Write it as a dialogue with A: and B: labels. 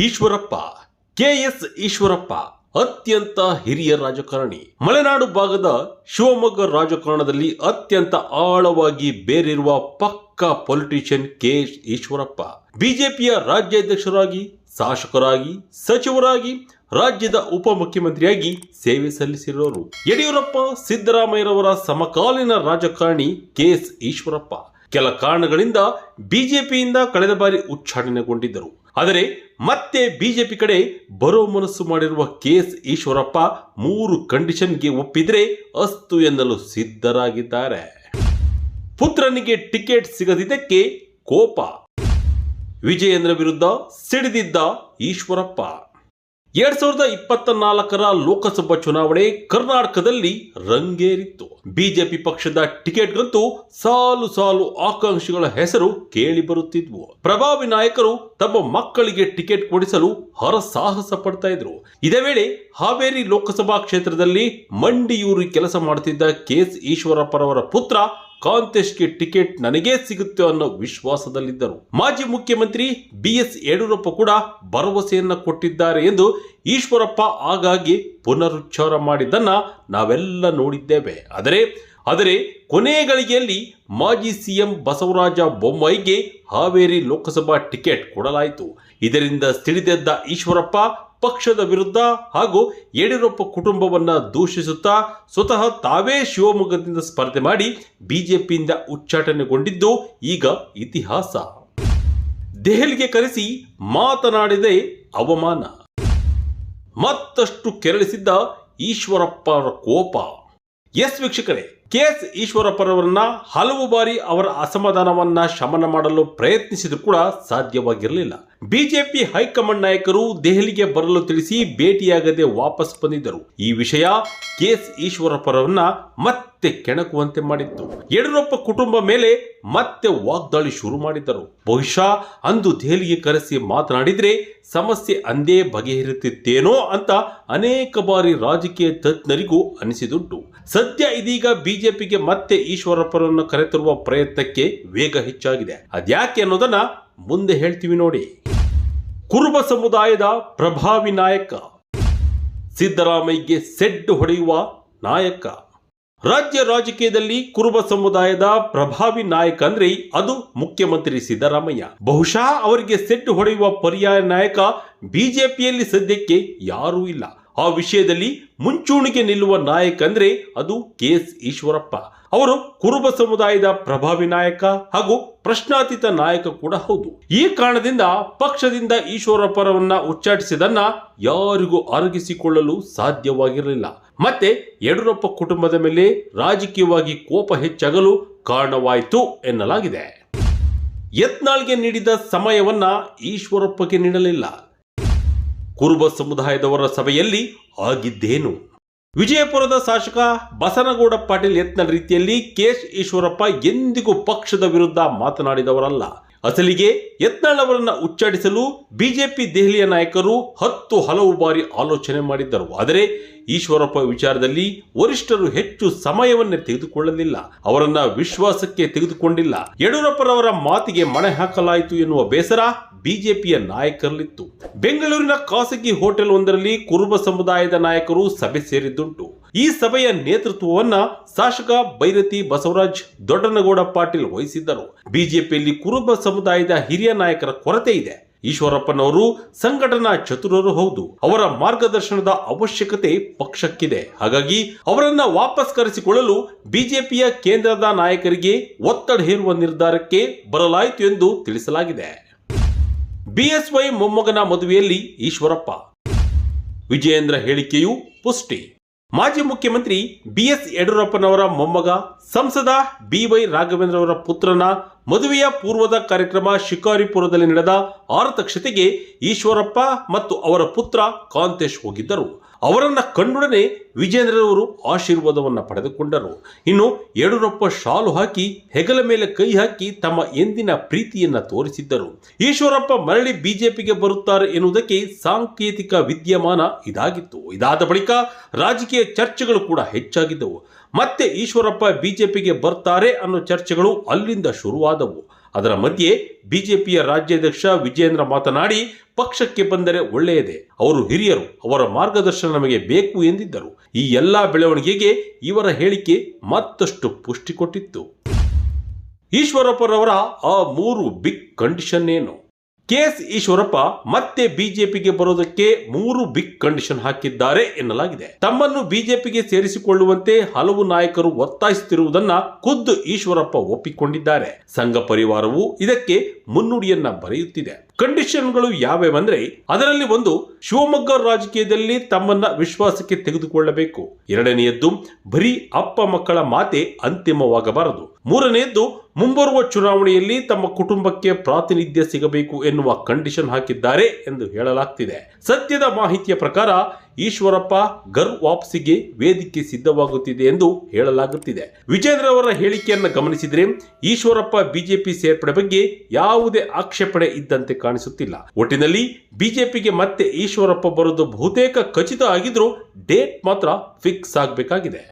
A: Eshwarappa KS Eshwarappa ಅತ್ಯಂತ ಹಿರಿಯ ರಾಜಕಾರಣಿ. ಮಲೆನಾಡು ಭಾಗದ ಶಿವಮೊಗ್ಗ ರಾಜಕಾರಣದಲ್ಲಿ ಅತ್ಯಂತ ಆಳವಾಗಿ ಬೇರಿರುವ ಪಕ್ಕಾ ಪೊಲಿಟಿಷಿಯನ್ ಕೆಎಸ್ ಈಶ್ವರಪ್ಪ ಬಿಜೆಪಿಯ ರಾಜ್ಯಾಧ್ಯಕ್ಷರಾಗಿ, ಶಾಸಕರಾಗಿ, ಸಚಿವರಾಗಿ, ರಾಜ್ಯದ ಉಪಮುಖ್ಯಮಂತ್ರಿಯಾಗಿ ಸೇವೆ ಸಲ್ಲಿಸಿರೋರು. ಯಡಿಯೂರಪ್ಪ, ಸಿದ್ದರಾಮಯ್ಯರವರ ಸಮಕಾಲೀನ ರಾಜಕಾರಣಿ ಕೆಎಸ್ ಈಶ್ವರಪ್ಪ ಕೆಲ ಕಾರಣಗಳಿಂದ ಬಿಜೆಪಿಯಿಂದ ಕಳೆದ ಬಾರಿ ಉಚ್ಚಾಟನೆಗೊಂಡಿದ್ದರು. ಆದರೆ ಮತ್ತೆ ಬಿಜೆಪಿ ಕಡೆ ಬರೋ ಮನಸ್ಸು ಮಾಡಿರುವ ಕೆಎಸ್ ಈಶ್ವರಪ್ಪ 3 ಕಂಡೀಷನ್ಗೆ ಒಪ್ಪಿದ್ರೆ ಅಸ್ತು ಎನ್ನಲು ಸಿದ್ಧರಾಗಿದ್ದಾರೆ. ಪುತ್ರನಿಗೆ ಟಿಕೆಟ್ ಸಿಗದಿದ್ದಕ್ಕೆ ಕೋಪ, ವಿಜಯೇಂದ್ರ ವಿರುದ್ಧ ಸಿಡಿದಿದ್ದ ಈಶ್ವರಪ್ಪ. 2024ರ ಲೋಕಸಭಾ ಚುನಾವಣೆ ಕರ್ನಾಟಕದಲ್ಲಿ ರಂಗೇರಿತ್ತು. ಬಿಜೆಪಿ ಪಕ್ಷದ ಟಿಕೆಟ್ಗಂತೂ ಸಾಲು ಸಾಲು ಆಕಾಂಕ್ಷಿಗಳ ಹೆಸರು ಕೇಳಿ ಬರುತ್ತಿದ್ವು. ಪ್ರಭಾವಿ ನಾಯಕರು ತಮ್ಮ ಮಕ್ಕಳಿಗೆ ಟಿಕೆಟ್ ಕೊಡಿಸಲು ಹರಸಾಹಸ ಪಡ್ತಾ ಇದ್ರು. ಇದೇ ವೇಳೆ ಹಾವೇರಿ ಲೋಕಸಭಾ ಕ್ಷೇತ್ರದಲ್ಲಿ ಮಂಡಿಯೂರಿ ಕೆಲಸ ಮಾಡುತ್ತಿದ್ದ ಕೆಎಸ್ ಈಶ್ವರಪ್ಪರವರ ಪುತ್ರ ಕಾಂತೇಶ್ಗೆ ಟಿಕೆಟ್ ನನಗೇ ಸಿಗುತ್ತೆ ಅನ್ನೋ ವಿಶ್ವಾಸದಲ್ಲಿದ್ದರು. ಮಾಜಿ ಮುಖ್ಯಮಂತ್ರಿ ಬಿಎಸ್ ಯಡಿಯೂರಪ್ಪ ಕೂಡ ಭರವಸೆಯನ್ನ ಕೊಟ್ಟಿದ್ದಾರೆ ಎಂದು ಈಶ್ವರಪ್ಪ ಆಗಾಗ್ಗೆ ಪುನರುಚ್ಚಾರ ಮಾಡಿದ್ದನ್ನ ನಾವೆಲ್ಲ ನೋಡಿದ್ದೇವೆ. ಆದರೆ ಕೊನೆ ಗಳಿಗೆಯಲ್ಲಿ ಮಾಜಿ ಸಿಎಂ ಬಸವರಾಜ ಬೊಮ್ಮಾಯಿಗೆ ಹಾವೇರಿ ಲೋಕಸಭಾ ಟಿಕೆಟ್ ಕೊಡಲಾಯಿತು. ಇದರಿಂದ ಸಿಡಿದೆದ್ದ ಈಶ್ವರಪ್ಪ ಪಕ್ಷದ ವಿರುದ್ಧ ಹಾಗೂ ಯಡಿಯೂರಪ್ಪ ಕುಟುಂಬವನ್ನ ದೂಷಿಸುತ್ತಾ ಸ್ವತಃ ತಾವೇ ಶಿವಮೊಗ್ಗದಿಂದ ಸ್ಪರ್ಧೆ ಮಾಡಿ ಬಿಜೆಪಿಯಿಂದ ಉಚ್ಚಾಟನೆಗೊಂಡಿದ್ದು ಈಗ ಇತಿಹಾಸ. ದೆಹಲಿಗೆ ಕರೆಸಿ ಮಾತನಾಡಿದೆ ಅವಮಾನ. ಮತ್ತಷ್ಟು ಕೆರಳಿಸಿದ್ದ ಈಶ್ವರಪ್ಪರ ಕೋಪ. ಎಸ್ ವೀಕ್ಷಕರೇ, ಕೆಎಸ್ ಈಶ್ವರಪ್ಪರವರನ್ನ ಹಲವು ಬಾರಿ ಅವರ ಅಸಮಾಧಾನವನ್ನ ಶಮನ ಮಾಡಲು ಪ್ರಯತ್ನಿಸಿದ್ರು ಕೂಡ ಸಾಧ್ಯವಾಗಿರಲಿಲ್ಲ. ಬಿಜೆಪಿ ಹೈಕಮಾಂಡ್ ನಾಯಕರು ದೆಹಲಿಗೆ ಬರಲು ತಿಳಿಸಿ ಭೇಟಿಯಾಗದೆ ವಾಪಸ್ ಬಂದಿದ್ದರು. ಈ ವಿಷಯ ಕೆಎಸ್ ಈಶ್ವರಪ್ಪರವರನ್ನ ಮತ್ತೆ ಕೆಣಕುವಂತೆ ಮಾಡಿತ್ತು. ಯಡಿಯೂರಪ್ಪ ಕುಟುಂಬ ಮೇಲೆ ಮತ್ತೆ ವಾಗ್ದಾಳಿ ಶುರು ಮಾಡಿದ್ದರು. ಬಹುಶಃ ಅಂದು ದೆಹಲಿಗೆ ಕರೆಸಿ ಮಾತನಾಡಿದ್ರೆ ಸಮಸ್ಯೆ ಅಂದೇ ಬಗೆಹರಿಯುತ್ತೇನೋ ಅಂತ ಅನೇಕ ಬಾರಿ ರಾಜಕೀಯ ತಜ್ಞರಿಗೂ ಅನಿಸಿದುಂಟು. ಸದ್ಯ ಇದೀಗ ಬಿಜೆಪಿಗೆ ಮತ್ತೆ ಈಶ್ವರಪ್ಪರನ್ನು ಕರೆತರುವ ಪ್ರಯತ್ನಕ್ಕೆ ವೇಗ ಹೆಚ್ಚಾಗಿದೆ. ಅದ್ಯಾಕೆ ಅನ್ನೋದನ್ನ ಮುಂದೆ ಹೇಳ್ತೀವಿ ನೋಡಿ. ಕುರುಬ ಸಮುದಾಯದ ಪ್ರಭಾವಿ ನಾಯಕ, ಸಿದ್ದರಾಮಯ್ಯಗೆ ಸೆಡ್ಡು ಹೊಡೆಯುವ ನಾಯಕ. ರಾಜ್ಯ ರಾಜಕೀಯದಲ್ಲಿ ಕುರುಬ ಸಮುದಾಯದ ಪ್ರಭಾವಿ ನಾಯಕ ಅಂದ್ರೆ ಅದು ಮುಖ್ಯಮಂತ್ರಿ ಸಿದ್ದರಾಮಯ್ಯ. ಬಹುಶಃ ಅವರಿಗೆ ಸೆಡ್ಡು ಹೊಡೆಯುವ ಪರ್ಯಾಯ ನಾಯಕ ಬಿಜೆಪಿಯಲ್ಲಿ ಸದ್ಯಕ್ಕೆ ಯಾರೂ ಇಲ್ಲ. ಆ ವಿಷಯದಲ್ಲಿ ಮುಂಚೂಣಿಗೆ ನಿಲ್ಲುವ ನಾಯಕ ಅಂದ್ರೆ ಅದು ಕೆಎಸ್ ಈಶ್ವರಪ್ಪ. ಅವರು ಕುರುಬ ಸಮುದಾಯದ ಪ್ರಭಾವಿ ನಾಯಕ ಹಾಗೂ ಪ್ರಶ್ನಾತೀತ ನಾಯಕ ಕೂಡ ಹೌದು. ಈ ಕಾರಣದಿಂದ ಪಕ್ಷದಿಂದ ಈಶ್ವರಪ್ಪರವನ್ನ ಉಚ್ಚಾಟಿಸಿದನ್ನ ಯಾರಿಗೂ ಅರಗಿಸಿಕೊಳ್ಳಲು ಸಾಧ್ಯವಾಗಿರಲಿಲ್ಲ. ಮತ್ತೆ ಯಡಿಯೂರಪ್ಪ ಕುಟುಂಬದ ಮೇಲೆ ರಾಜಕೀಯವಾಗಿ ಕೋಪ ಹೆಚ್ಚಾಗಲು ಕಾರಣವಾಯಿತು ಎನ್ನಲಾಗಿದೆ. ಯತ್ನಾಳ್ಗೆ ನೀಡಿದ ಸಮಯವನ್ನ ಈಶ್ವರಪ್ಪಗೆ ನೀಡಲಿಲ್ಲ. ಕುರುಬ ಸಮುದಾಯದವರ ಸಭೆಯಲ್ಲಿ ಆಗಿದ್ದೇನು? ವಿಜಯಪುರದ ಶಾಸಕ ಬಸನಗೌಡ ಪಾಟೀಲ್ ಯತ್ನಾಳ್ ರೀತಿಯಲ್ಲಿ ಕೆಎಸ್ ಈಶ್ವರಪ್ಪ ಎಂದಿಗೂ ಪಕ್ಷದ ವಿರುದ್ಧ ಮಾತನಾಡಿದವರಲ್ಲ. ಅಸಲಿಗೆ ಯತ್ನಾಳ್ ಅವರನ್ನ ಉಚ್ಚಾಟಿಸಲು ಬಿಜೆಪಿ ದೆಹಲಿಯ ನಾಯಕರು ಹಲವು ಬಾರಿ ಆಲೋಚನೆ ಮಾಡಿದ್ದರು. ಆದರೆ ಈಶ್ವರಪ್ಪ ವಿಚಾರದಲ್ಲಿ ವರಿಷ್ಠರು ಹೆಚ್ಚು ಸಮಯವನ್ನೇ ತೆಗೆದುಕೊಳ್ಳಲಿಲ್ಲ. ಅವರನ್ನ ವಿಶ್ವಾಸಕ್ಕೆ ತೆಗೆದುಕೊಂಡಿಲ್ಲ. ಯಡಿಯೂರಪ್ಪರವರ ಮಾತಿಗೆ ಮಣೆ ಹಾಕಲಾಯಿತು ಎನ್ನುವ ಬೇಸರ ಬಿಜೆಪಿಯ ನಾಯಕರಲ್ಲಿತ್ತು. ಬೆಂಗಳೂರಿನ ಖಾಸಗಿ ಹೋಟೆಲ್ ಒಂದರಲ್ಲಿ ಕುರುಬ ಸಮುದಾಯದ ನಾಯಕರು ಸಭೆ ಸೇರಿದ್ದುಂಟು. ಈ ಸಭೆಯ ನೇತೃತ್ವವನ್ನ ಶಾಸಕ ಬೈರತಿ ಬಸವರಾಜ್ ದೊಡ್ಡನಗೌಡ ಪಾಟೀಲ್ ವಹಿಸಿದ್ದರು. ಬಿಜೆಪಿಯಲ್ಲಿ ಕುರುಬ ಸಮುದಾಯದ ಹಿರಿಯ ನಾಯಕರ ಕೊರತೆ ಇದೆ. ಈಶ್ವರಪ್ಪನವರು ಸಂಘಟನಾ ಚತುರರು ಹೌದು. ಅವರ ಮಾರ್ಗದರ್ಶನದ ಅವಶ್ಯಕತೆ ಪಕ್ಷಕ್ಕಿದೆ. ಹಾಗಾಗಿ ಅವರನ್ನ ವಾಪಸ್ ಕರೆಸಿಕೊಳ್ಳಲು ಬಿಜೆಪಿಯ ಕೇಂದ್ರದ ನಾಯಕರಿಗೆ ಒತ್ತಡ ಹೇರುವ ನಿರ್ಧಾರಕ್ಕೆ ಬರಲಾಯಿತು ಎಂದು ತಿಳಿಸಲಾಗಿದೆ. ಬಿಎಸ್ವೈ ಮೊಮ್ಮಗನ ಮದುವೆಯಲ್ಲಿ ಈಶ್ವರಪ್ಪ, ವಿಜಯೇಂದ್ರ ಹೇಳಿಕೆಯು ಪುಷ್ಟಿ. ಮಾಜಿ ಮುಖ್ಯಮಂತ್ರಿ ಬಿಎಸ್ ಯಡಿಯೂರಪ್ಪನವರ ಮೊಮ್ಮಗ ಸಂಸದ ಬಿವೈ ರಾಘವೇಂದ್ರ ಅವರ ಪುತ್ರನ ಮದುವೆಯ ಪೂರ್ವದ ಕಾರ್ಯಕ್ರಮ ಶಿಕಾರಿಪುರದಲ್ಲಿ ನಡೆದ ಆರತಕ್ಷತೆಗೆ ಈಶ್ವರಪ್ಪ ಮತ್ತು ಅವರ ಪುತ್ರ ಕಾಂತೇಶ್ ಹೋಗಿದ್ದರು. ಅವರನ್ನ ಕಂಡೊಡನೆ ವಿಜೇಂದ್ರರವರು ಆಶೀರ್ವಾದವನ್ನ ಪಡೆದುಕೊಂಡರು. ಇನ್ನು ಯಡಿಯೂರಪ್ಪ ಶಾಲು ಹಾಕಿ ಹೆಗಲ ಮೇಲೆ ಕೈ ಹಾಕಿ ತಮ್ಮ ಎಂದಿನ ಪ್ರೀತಿಯನ್ನ ತೋರಿಸಿದ್ದರು. ಈಶ್ವರಪ್ಪ ಮರಳಿ ಬಿಜೆಪಿಗೆ ಬರುತ್ತಾರೆ ಎನ್ನುವುದಕ್ಕೆ ಸಾಂಕೇತಿಕ ವಿದ್ಯಮಾನ ಇದಾಗಿತ್ತು. ಇದಾದ ಬಳಿಕ ರಾಜಕೀಯ ಚರ್ಚೆಗಳು ಕೂಡ ಹೆಚ್ಚಾಗಿದ್ದವು. ಮತ್ತೆ ಈಶ್ವರಪ್ಪ ಬಿಜೆಪಿಗೆ ಬರ್ತಾರೆ ಅನ್ನೋ ಚರ್ಚೆಗಳು ಅಲ್ಲಿಂದ ಶುರುವಾದವು. ಅದರ ಮಧ್ಯೆ ಬಿಜೆಪಿಯ ರಾಜ್ಯಾಧ್ಯಕ್ಷ ವಿಜೇಂದ್ರ ಮಾತನಾಡಿ, ಪಕ್ಷಕ್ಕೆ ಬಂದರೆ ಒಳ್ಳೆಯದೇ, ಅವರು ಹಿರಿಯರು, ಅವರ ಮಾರ್ಗದರ್ಶನ ನಮಗೆ ಬೇಕು ಎಂದಿದ್ದರು. ಈ ಎಲ್ಲಾ ಬೆಳವಣಿಗೆಗೆ ಇವರ ಹೇಳಿಕೆ ಮತ್ತಷ್ಟು ಪುಷ್ಟಿ ಕೊಟ್ಟಿತ್ತು. ಈಶ್ವರಪ್ಪರವರ ಆ 3 ಬಿಗ್ ಕಂಡೀಷನ್ ಏನು? ಕೆಎಸ್ ಈಶ್ವರಪ್ಪ ಮತ್ತೆ ಬಿಜೆಪಿಗೆ ಬರೋದಕ್ಕೆ 3 ಬಿಗ್ ಕಂಡೀಷನ್ ಹಾಕಿದ್ದಾರೆ ಎನ್ನಲಾಗಿದೆ. ತಮ್ಮನ್ನು ಬಿಜೆಪಿಗೆ ಸೇರಿಸಿಕೊಳ್ಳುವಂತೆ ಹಲವು ನಾಯಕರು ಒತ್ತಾಯಿಸುತ್ತಿರುವುದನ್ನ ಖುದ್ದು ಈಶ್ವರಪ್ಪ ಒಪ್ಪಿಕೊಂಡಿದ್ದಾರೆ. ಸಂಘ ಪರಿವಾರವು ಇದಕ್ಕೆ ಮುನ್ನುಡಿಯನ್ನ ಬರೆಯುತ್ತಿದೆ. ಕಂಡೀಷನ್ಗಳು ಯಾವ್ಯಾವಂದ್ರೆ, ಅದರಲ್ಲಿ ಒಂದು, ಶಿವಮೊಗ್ಗ ರಾಜಕೀಯದಲ್ಲಿ ತಮ್ಮನ್ನ ವಿಶ್ವಾಸಕ್ಕೆ ತೆಗೆದುಕೊಳ್ಳಬೇಕು. ಎರಡನೆಯದ್ದು, ಬರೀ ಅಪ್ಪ ಮಕ್ಕಳ ಮಾತೆ ಅಂತಿಮವಾಗಬಾರದು. ಮೂರನೆಯದ್ದು, ಮುಂಬರುವ ಚುನಾವಣೆಯಲ್ಲಿ ತಮ್ಮ ಕುಟುಂಬಕ್ಕೆ ಪ್ರಾತಿನಿಧ್ಯ ಸಿಗಬೇಕು ಎನ್ನುವ ಕಂಡೀಷನ್ ಹಾಕಿದ್ದಾರೆ ಎಂದು ಹೇಳಲಾಗ್ತಿದೆ. ಸದ್ಯದ ಮಾಹಿತಿಯ ಪ್ರಕಾರ ಈಶ್ವರಪ್ಪ ಗರ್ ವಾಪಸಿಗೆ ವೇದಿಕೆ ಸಿದ್ಧವಾಗುತ್ತಿದೆ ಎಂದು ಹೇಳಲಾಗುತ್ತಿದೆ. ವಿಜೇಂದ್ರ ಅವರ ಹೇಳಿಕೆಯನ್ನು ಗಮನಿಸಿದರೆ ಈಶ್ವರಪ್ಪ ಬಿಜೆಪಿ ಸೇರ್ಪಡೆ ಬಗ್ಗೆ ಯಾವುದೇ ಆಕ್ಷೇಪಣೆ ಇದ್ದಂತೆ ಕಾಣಿಸುತ್ತಿಲ್ಲ. ಒಟ್ಟಿನಲ್ಲಿ ಬಿಜೆಪಿಗೆ ಮತ್ತೆ ಈಶ್ವರಪ್ಪ ಬರೋದು ಬಹುತೇಕ ಖಚಿತ ಆಗಿದ್ರೂ ಡೇಟ್ ಮಾತ್ರ ಫಿಕ್ಸ್ ಆಗಬೇಕಾಗಿದೆ.